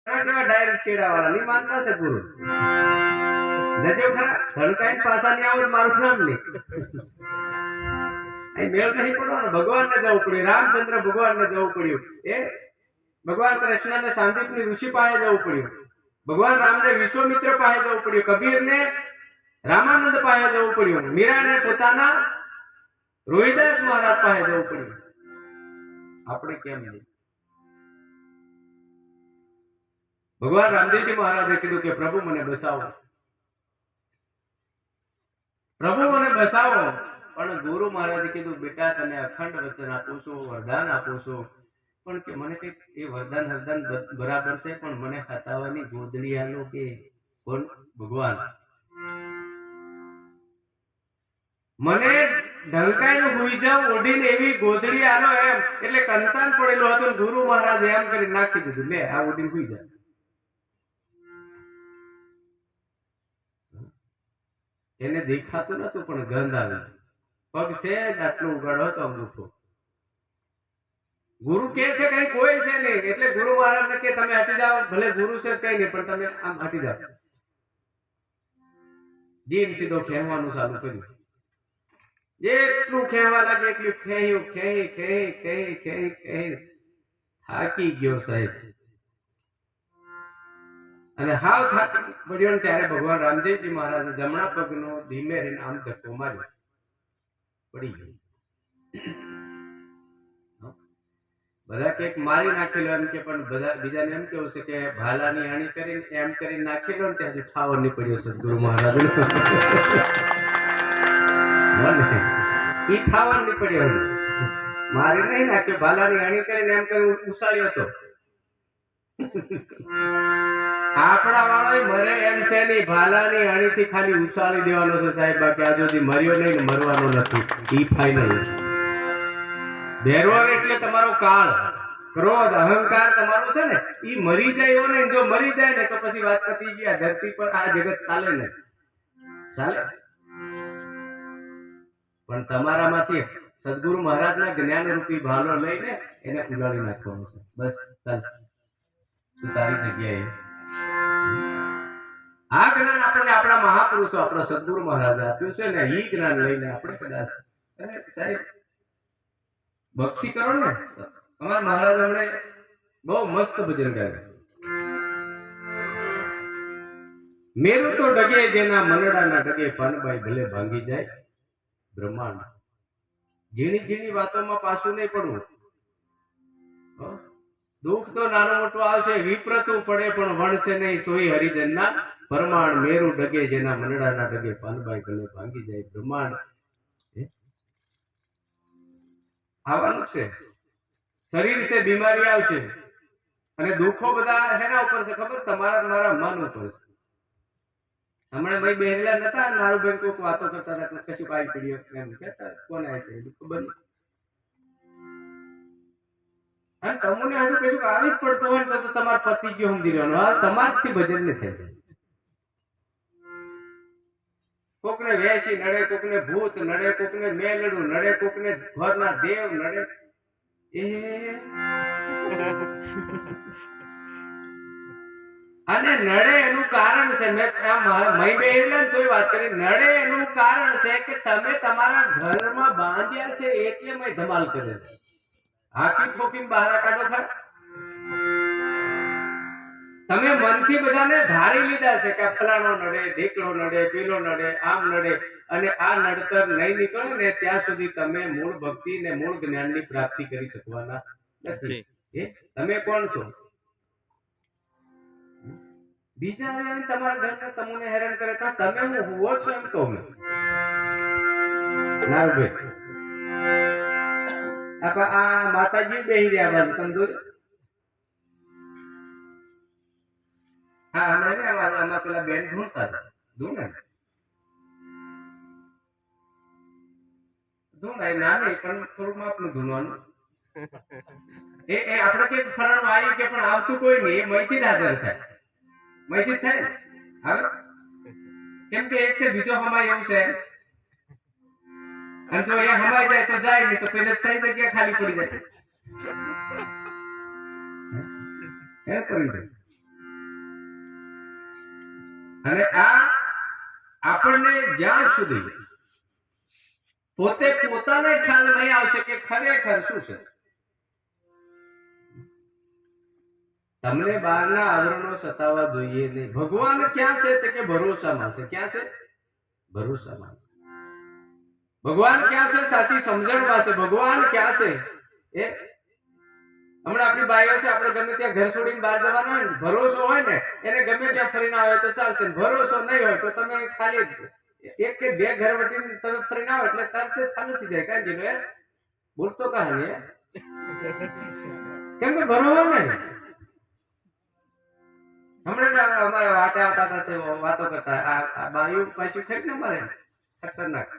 Direct છેડા વાળા નહીં માનતા છે ગુરુ નજો ખરા ધડકાઈ પાછા ની આવો મારું નામ નહીં અહીં મેળ નહીં પડવાનો ભગવાનને જવું પડ્યું રામચંદ્ર ભગવાનને જવું પડ્યું એ ભગવાન કૃષ્ણને સાંદીપની ઋષિ પાસે જવું પડ્યું ભગવાન રામને વિશ્વમિત્ર પાસે જવું પડ્યું કબીરને રામાનંદ પાસે જવું પડ્યું મીરાને પોતાના રોહિદાસ મહારાજ પાસે જવું પડ્યું આપણે કેમ નહીં ભગવાન રામદેવજી મહારાજે કીધું કે પ્રભુ મને બસાવો પણ ગુરુ મહારાજે કીધું બેટા તને અખંડ વચન આપું છું વરદાન આપું છું પણ કે મને કઈ એ વરદાન બરાબર છે પણ મને હતાવાની ગોદડી આલો કે કોણ ભગવાન મને ઢંકાઈને હુઈ જાવ ઓઢીને એવી ગોદડી આલો એમ એટલે કંતાન પડેલો હતો ગુરુ મહારાજે એમ કરી નાખી દીધું લે આ ઓઢીને હુઈ જા એને દેખાતું નતું પણ ગંધ આવી પગ છે આટલું ઉગાડો હતો અંગૂઠો ગુરુ કે છે કઈ કોઈ છે નહીં એટલે ગુરુ મહારાજને કે તમે હટી જાઓ ભલે ગુરુ છે કઈ નહીં પણ તમે આમ હટી જાઓ જીભ સીધો ખેંચવાનું ચાલુ કર્યું જેટલું ખેંચવા લાગે એટલું ખેંચી થાકી ગયો સાહેબ અને હાવ થાકી પડ્યો ને ત્યારે ભગવાન રામદેવજી મહારાજે જમણા પગનો ધીમે રહીને આમ ધક્કો માર્યો પડી ગયો બધા કે મારી નાખેલો એમ કે પણ બધા બીજાને એમ કેવું છે કે ભાલાની આણી કરીને એમ કરીને નાખેલો ને ત્યાં ઠાવર ની પડ્યો સદગુરુ મહારાજ ઈ ઠાવર ની પડ્યો મારી નહીં નાખ્યો ભાલાની આણી કરીને એમ કરીને ઉછાળ્યો હતો આપણા વાળો મરે એમ છે નહીં ભાલાની અણીથી ખાલી ઉછાળી દેવાનો છે સાહેબ બાકી આ સુધી મર્યો નહીં ને મરવાનો નથી ઈ ફાઇનલ છે બેરવર એટલે તમારો કાળ ક્રોધ અહંકાર તમારો છે ને ઈ મરી જાય ને જો મરી જાય ને તો પછી વાત પતી ગયા ધરતી પર આ જગત ચાલે ને ચાલે પણ તમારામાંથી સદગુરુ મહારાજના જ્ઞાન રૂપી ભાલો લઈને એને ઉડાડી નાખવાનો છે બસ ચાલ તું તારી જગ્યાએ આ જ્ઞાન આપણને આપણા મહાપુરુષો આપણા સદગુરુ મહારાજે આપ્યું છે ને ઈ જ્ઞાન લઈને આપણે કદાચ સાહેબ ભક્તિ કરો ને અમારા મહારાજ હમણે બહુ મસ્ત ભજન ગાય મેરું તો ડગે જેના મનડાના ડગે પાનબાઈ ભલે ભાંગી જાય બ્રહ્માંડ ઝીણી ઝીણી વાતોમાં પાછું નહીં પડવું દુઃખ તો નાનું મોટું આવશે વિપરતું પડે પણ વણશે નહીં સોઈ હરિજનના પરમાણ મેરું ડગે જેના મનડાના ડગે પાનબાઈ ભલે ભાંગી જાય બ્રહ્માંડ આવવાનું છે શરીર છે બીમારી આવશે અને દુઃખો બધા હેના ઉપર છે ખબર તમારા મારા મન ઉપર છે હમણાં ભાઈ બેહરેલા નતા મારું બેન કોઈક વાતો કરતા હતા કશું આવી પડ્યો એમ કહેતા કોને આવી પડ્યું ખબર નહીં અને તમને હજુ કશું આવી જ પડતો હોય ને તો તમારા પતિ ગયો સમજી લેવાનું હા તમારથી ભજન ને થાય કોકને વેસી નડે કોકને ભૂત નડે કોકને મેલડું નડે કોકને ઘરના દેવ નડે એ અને નડે એનું કારણ છે મેં મહી બેહેલા ને તોય વાત કરી નડે એનું કારણ છે કે તમે તમારા ઘરમાં બાંધ્યા છે એટલે મેં ધમાલ કરે છે હાકી ઠોકીને બહાર કાઢો ખરા તમે મનથી બધાને ધારી લીધા છે કે ફલાણો નડે ઢીકડો નડે પીલો નડે આમ નડે અને આ નડતર નહીં નીકળે ને ત્યાં સુધી તમે મૂળ ભક્તિ ને મૂળ જ્ઞાનની પ્રાપ્તિ કરી શકવાના નથી તમે કોણ છો બીજા તમારા ઘરને તમને હેરાન કરે તો તમે હું હુઓ છો એમ કહું નારુભાઈ આ માતાજી બેહી રહ્યા બાજુ તમે જોયું હા આમાં પેલા બેન ઢૂંઢતા હતા ધૂણાય ના નહીં પણ થોડુંક માપનું ધૂણવાનું એ આપણે કઈ ફરણ આવ્યું કે પણ આવતું કોઈ નહીં એ મહીથી જ હાજર થાય મહીથી જ થાય ને હવે કેમ કે એક છે બીજો હમાય એવું છે અને જો એ હમાઈ જાય તો જાય નહીં તો પેલે થઈ જગ્યા ખાલી પડી જાય હે પડી જાય અને આ આપણને જ્યાં સુધી પોતે પોતાને ખ્યાલ નહીં આવશે કે ખરેખર શું છે. તમને બહારના આવરણો સતાવવા જોઈએ નહીં. ભગવાન ક્યાં છે તે કે ભરોસામાં છે. ક્યાં છે? ભરોસામાં. ભગવાન ક્યાં છે? સાચી સમજણમાં છે. ભગવાન ક્યાં છે? એ હમણાં આપણી બાઈઓ છે, આપણે ગમે ત્યાં ઘર છોડીને બહાર જવાનું હોય ને, ભરોસો હોય ને એને ગમે ત્યાં ફરીને આવે તો ચાલશે. ભરોસો નહીં હોય તો તમે ખાલી એક કે બે ઘર વટીને તમે ફરીને આવો એટલે તરત જ ચાલુ થઈ જાય. કાંઈ કીધું બોલતો કહાની કેમ કે ભરોસો નહીં. હમણાં જ અમારે વાટે આવતા હતા તે વાતો કરતા આ બાયું પાછું છે ને મારે ખતરનાક